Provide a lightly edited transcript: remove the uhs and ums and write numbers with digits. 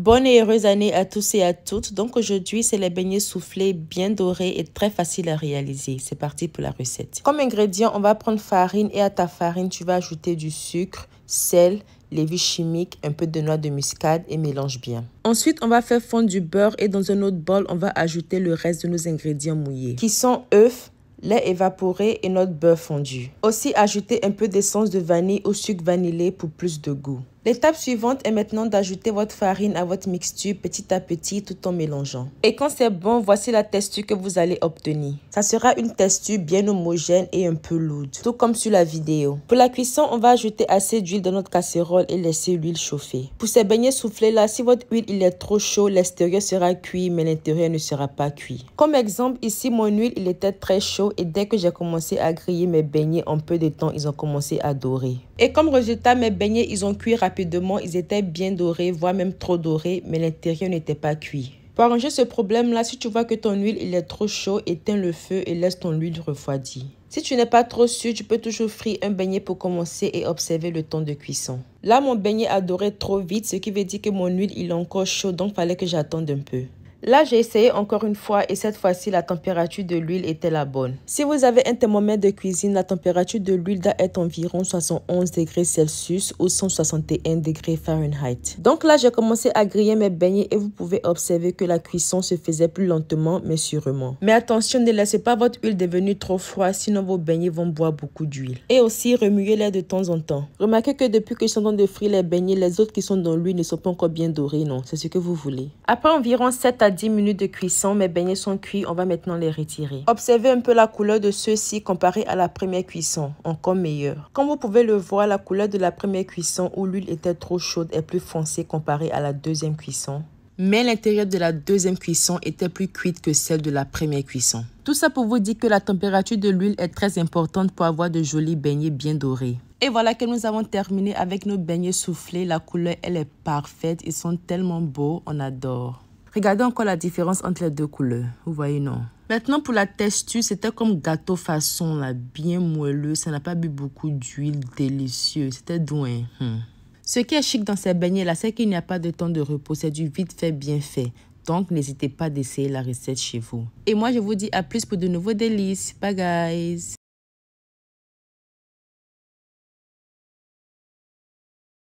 Bonne et heureuse année à tous et à toutes. Donc aujourd'hui, c'est les beignets soufflés bien dorés et très faciles à réaliser. C'est parti pour la recette. Comme ingrédient, on va prendre farine et à ta farine, tu vas ajouter du sucre, sel, levure chimique, un peu de noix de muscade et mélange bien. Ensuite, on va faire fondre du beurre et dans un autre bol, on va ajouter le reste de nos ingrédients mouillés qui sont œufs, lait évaporé et notre beurre fondu. Aussi, ajouter un peu d'essence de vanille ou sucre vanillé pour plus de goût. L'étape suivante est maintenant d'ajouter votre farine à votre mixture petit à petit tout en mélangeant. Et quand c'est bon, voici la texture que vous allez obtenir. Ça sera une texture bien homogène et un peu lourde, tout comme sur la vidéo. Pour la cuisson, on va ajouter assez d'huile dans notre casserole et laisser l'huile chauffer. Pour ces beignets soufflés là, si votre huile il est trop chaud, l'extérieur sera cuit mais l'intérieur ne sera pas cuit. Comme exemple, ici mon huile il était très chaud et dès que j'ai commencé à griller mes beignets en peu de temps, ils ont commencé à dorer. Et comme résultat, mes beignets ils ont cuit rapidement, ils étaient bien dorés, voire même trop dorés, mais l'intérieur n'était pas cuit. Pour arranger ce problème-là, si tu vois que ton huile il est trop chaud, éteins le feu et laisse ton huile refroidir. Si tu n'es pas trop sûr, tu peux toujours frire un beignet pour commencer et observer le temps de cuisson. Là, mon beignet a doré trop vite, ce qui veut dire que mon huile il est encore chaud, donc il fallait que j'attende un peu. Là, j'ai essayé encore une fois et cette fois-ci, la température de l'huile était la bonne. Si vous avez un thermomètre de cuisine, la température de l'huile doit être environ 71 degrés Celsius ou 161 degrés Fahrenheit. Donc là, j'ai commencé à griller mes beignets et vous pouvez observer que la cuisson se faisait plus lentement mais sûrement. Mais attention, ne laissez pas votre huile devenir trop froide, sinon vos beignets vont boire beaucoup d'huile. Et aussi, remuez-les de temps en temps. Remarquez que depuis que je suis en train de frire les beignets, les autres qui sont dans l'huile ne sont pas encore bien dorés, non? C'est ce que vous voulez. Après environ 7 à 10 minutes de cuisson, mes beignets sont cuits, on va maintenant les retirer. Observez un peu la couleur de ceux-ci comparé à la première cuisson, encore meilleure. Comme vous pouvez le voir, la couleur de la première cuisson où l'huile était trop chaude est plus foncée comparée à la deuxième cuisson. Mais l'intérieur de la deuxième cuisson était plus cuite que celle de la première cuisson. Tout ça pour vous dire que la température de l'huile est très importante pour avoir de jolis beignets bien dorés. Et voilà que nous avons terminé avec nos beignets soufflés. La couleur, elle est parfaite. Ils sont tellement beaux, on adore. Regardez encore la différence entre les deux couleurs. Vous voyez, non? Maintenant, pour la texture, c'était comme gâteau façon, là, bien moelleux. Ça n'a pas bu beaucoup d'huile, délicieux. C'était doux, hein? Ce qui est chic dans ces beignets-là, c'est qu'il n'y a pas de temps de repos. C'est du vite fait, bien fait. Donc, n'hésitez pas d'essayer la recette chez vous. Et moi, je vous dis à plus pour de nouveaux délices. Bye, guys!